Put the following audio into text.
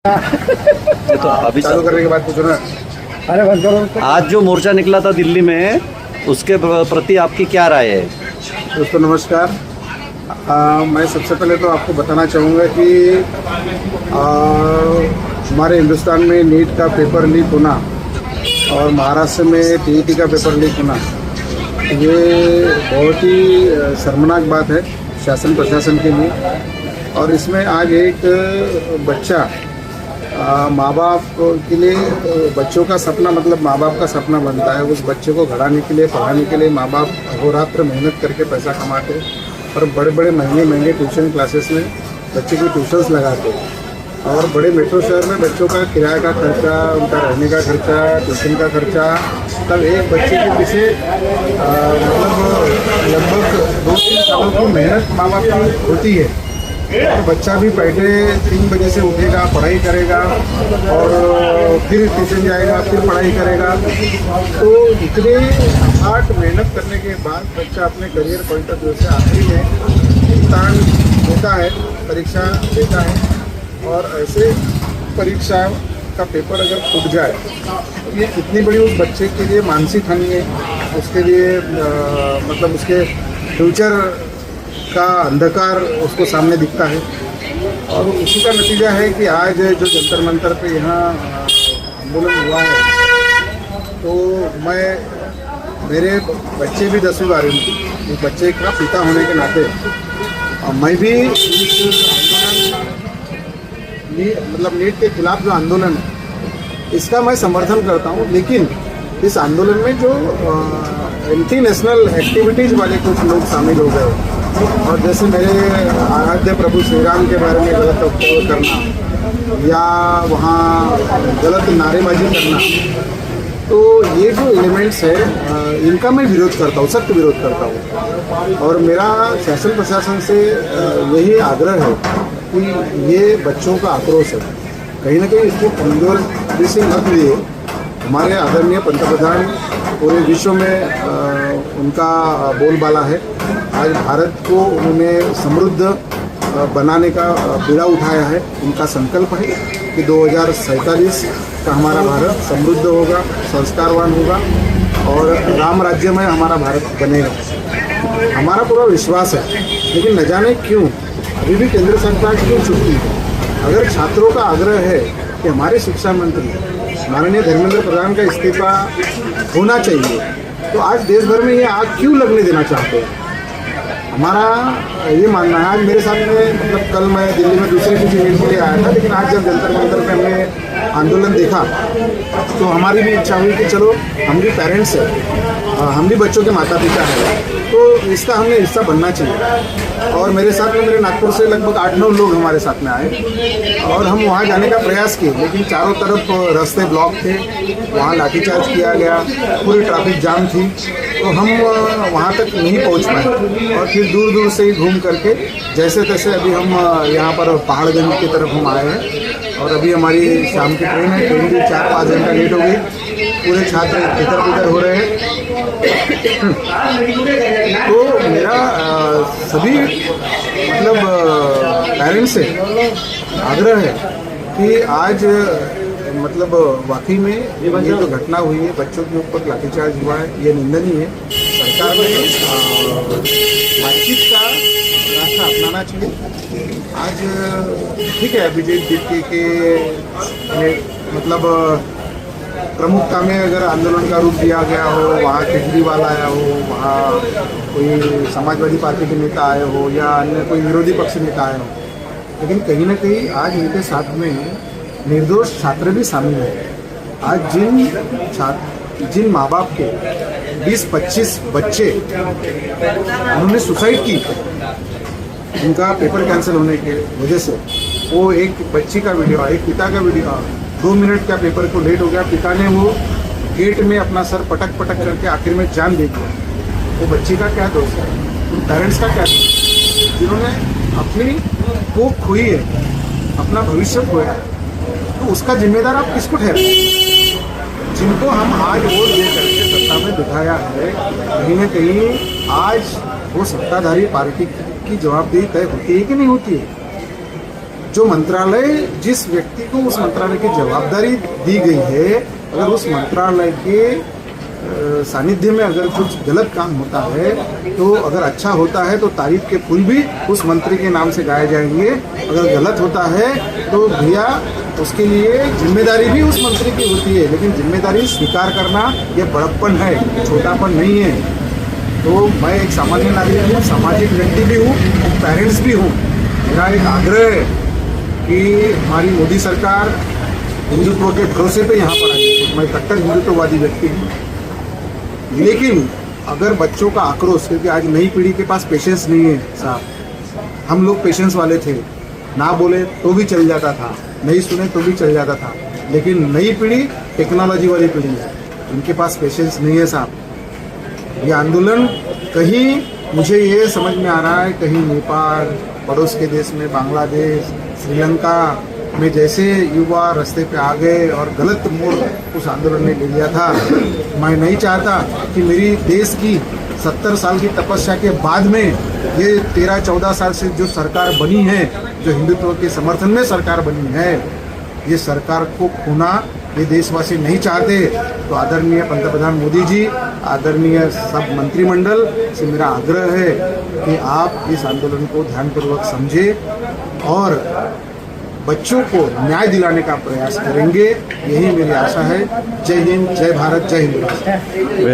ये तो अभी चालू करने के बाद पूछो ना। अरे बंद करो। आज जो मोर्चा निकला था दिल्ली में, उसके प्रति आपकी क्या राय है? दोस्तों नमस्कार। मैं सबसे पहले तो आपको बताना चाहूँगा कि हमारे हिंदुस्तान में नीट का पेपर लीक होना और महाराष्ट्र में टीईटी का पेपर लीक होना, ये बहुत ही शर्मनाक बात है शासन प्रशासन के लिए। और इसमें आज एक बच्चा माँ बाप के लिए, बच्चों का सपना मतलब माँ बाप का सपना बनता है। उस बच्चे को घड़ाने के लिए, पढ़ाने के लिए माँ बाप अहोरात्र मेहनत करके पैसा कमाते और बड़े बड़े महंगे ट्यूशन क्लासेस में बच्चे की ट्यूशन्स लगाते और बड़े मेट्रो शहर में बच्चों का किराए का खर्चा, उनका रहने का खर्चा, ट्यूशन का खर्चा, तब एक बच्चे के पीछे मतलब लगभग 2-3 सालों की मेहनत माँ बाप की होती है। और बच्चा भी पहले 3 बजे से उठेगा, पढ़ाई करेगा और फिर ट्यूशन जाएगा, फिर पढ़ाई करेगा। तो इतने हार्ड मेहनत करने के बाद बच्चा अपने करियर पॉइंट ऑफ व्यू से आखिरी में इम्तहान देता है, परीक्षा देता है और ऐसे परीक्षा का पेपर अगर फूट जाए तो ये कितनी बड़ी उस बच्चे के लिए मानसिक हानि है, उसके लिए मतलब उसके फ्यूचर का अंधकार उसको सामने दिखता है। और उसी का नतीजा है कि आज जो जंतर मंतर पे यहाँ आंदोलन हुआ है, तो मेरे बच्चे भी 10वीं 12वीं में, एक बच्चे का पिता होने के नाते मैं भी मतलब नीट के खिलाफ जो आंदोलन है इसका मैं समर्थन करता हूँ। लेकिन इस आंदोलन में जो एंटी नेशनल एक्टिविटीज़ वाले कुछ लोग शामिल हो गए और जैसे मेरे आराध्य प्रभु श्री राम के बारे में गलत वक्तव्य करना या वहाँ गलत नारेबाजी करना, तो ये जो एलिमेंट्स है इनका मैं विरोध करता हूँ, सख्त विरोध करता हूँ। और मेरा शासन प्रशासन से यही आग्रह है कि ये बच्चों का आक्रोश है, कहीं ना कहीं इसको कमजोर से मत लिए। हमारे आदरणीय पंतप्रधान पूरे विश्व में उनका बोलबाला है। आज भारत को उन्होंने समृद्ध बनाने का बीड़ा उठाया है। उनका संकल्प है कि 2047 का हमारा भारत समृद्ध होगा, संस्कारवान होगा और राम राज्य में हमारा भारत बनेगा। हमारा पूरा विश्वास है। लेकिन न जाने क्यों अभी भी केंद्र सरकार क्यों चुपती है। अगर छात्रों का आग्रह है कि हमारे शिक्षा मंत्री माननीय धर्मेंद्र प्रधान का इस्तीफा होना चाहिए, तो आज देश भर में ये आग क्यों लगने देना चाहते हैं? हमारा ये मानना है। आज मेरे साथ में मतलब कल मैं दिल्ली में दूसरे किसी मीट के लिए आया था, लेकिन आज जब जंतर मंतर पे हमने आंदोलन देखा तो हमारी भी इच्छा हुई कि चलो हम भी पेरेंट्स हैं, हम भी बच्चों के माता पिता हैं, तो इसका हमने हिस्सा बनना चाहिए। और मेरे साथ में मेरे नागपुर से लगभग 8-9 लोग हमारे साथ में आए और हम वहाँ जाने का प्रयास किए, लेकिन चारों तरफ रास्ते ब्लॉक थे, वहाँ लाठीचार्ज किया गया, पूरी ट्रैफिक जाम थी, तो हम वहाँ तक नहीं पहुँच पाए। और फिर दूर दूर से ही घूम करके जैसे तैसे अभी हम यहाँ पर पहाड़गंज की तरफ हम आए हैं और अभी हमारी शाम की ट्रेन है। ट्रेन भी 4-5 घंटा लेट हो गई। पूरे छात्र इधर उधर हो रहे हैं। तो मेरा सभी मतलब पेरेंट्स से आग्रह है कि आज मतलब वाकई में ये जो घटना हुई है, बच्चों के ऊपर लाठीचार्ज हुआ है, ये निंदनीय है। सरकार में बातचीत का रास्ता अपनाना चाहिए। आज ठीक है, अभिजीत दीप्ति के मतलब प्रमुखता में अगर आंदोलन का रूप दिया गया हो, वहाँ केजरीवाल आया हो, वहाँ कोई समाजवादी पार्टी के नेता आए हो या अन्य कोई विरोधी पक्ष नेता आए हो, लेकिन कहीं ना कहीं आज इनके साथ में निर्दोष छात्र भी शामिल हैं। आज जिन माँ बाप के 20-25 बच्चे उन्होंने सुसाइड की, उनका पेपर कैंसिल होने के वजह से, वो एक बच्ची का वीडियो, एक पिता का वीडियो, 2 मिनट का पेपर को लेट हो गया, पिता ने वो गेट में अपना सर पटक करके आखिर में जान दे दिया। वो बच्ची का क्या दोष है, उन पेरेंट्स का क्या दोष, जिन्होंने अपनी होप खोई है, अपना भविष्य खोया है, तो उसका जिम्मेदार आप किसको ठहराएं? जिनको हम आज वोट दे करके सत्ता में बिठाया है, कहीं ना कहीं आज वो सत्ताधारी पार्टी की जवाबदेही तय होती है कि नहीं होती है? जो मंत्रालय जिस व्यक्ति को उस मंत्रालय की जवाबदारी दी गई है, अगर उस मंत्रालय के सानिध्य में अगर कुछ गलत काम होता है तो अगर अच्छा होता है तो तारीफ के फूल भी उस मंत्री के नाम से गाए जाएंगे, अगर गलत होता है तो भैया उसके लिए जिम्मेदारी भी उस मंत्री की होती है, लेकिन जिम्मेदारी स्वीकार करना ये बड़प्पन है, छोटापन नहीं है। तो मैं एक सामान्य नागरिक हूँ, सामाजिक व्यक्ति भी हूँ, पेरेंट्स भी हूँ। मेरा एक आग्रह है कि हमारी मोदी सरकार हिंदुत्व के भरोसे पे यहाँ पर आई है। मैं कट्टर हिंदुत्ववादी व्यक्ति हूँ, लेकिन अगर बच्चों का आक्रोश, क्योंकि आज नई पीढ़ी के पास पेशेंस नहीं है साहब, हम लोग पेशेंस वाले थे, ना बोले तो भी चल जाता था, नहीं सुने तो भी चल जाता था, लेकिन नई पीढ़ी टेक्नोलॉजी वाली पीढ़ी है, उनके पास पेशेंस नहीं है साहब। ये आंदोलन कहीं मुझे ये समझ में आ रहा है, कहीं नेपाल, पड़ोस के देश में बांग्लादेश, श्रीलंका में जैसे युवा रास्ते पे आ गए और गलत मोड़ उस आंदोलन ने ले लिया था। मैं नहीं चाहता कि मेरी देश की 70 साल की तपस्या के बाद में ये 13-14 साल से जो सरकार बनी है, जो हिंदुत्व के समर्थन में सरकार बनी है, ये सरकार को खोना ये देशवासी नहीं चाहते। तो आदरणीय पंतप्रधान मोदी जी, आदरणीय सब मंत्रिमंडल से मेरा आग्रह है कि आप इस आंदोलन को ध्यानपूर्वक समझें और बच्चों को न्याय दिलाने का प्रयास करेंगे, यही मेरी आशा है। जय हिंद, जय भारत, जय हिंद।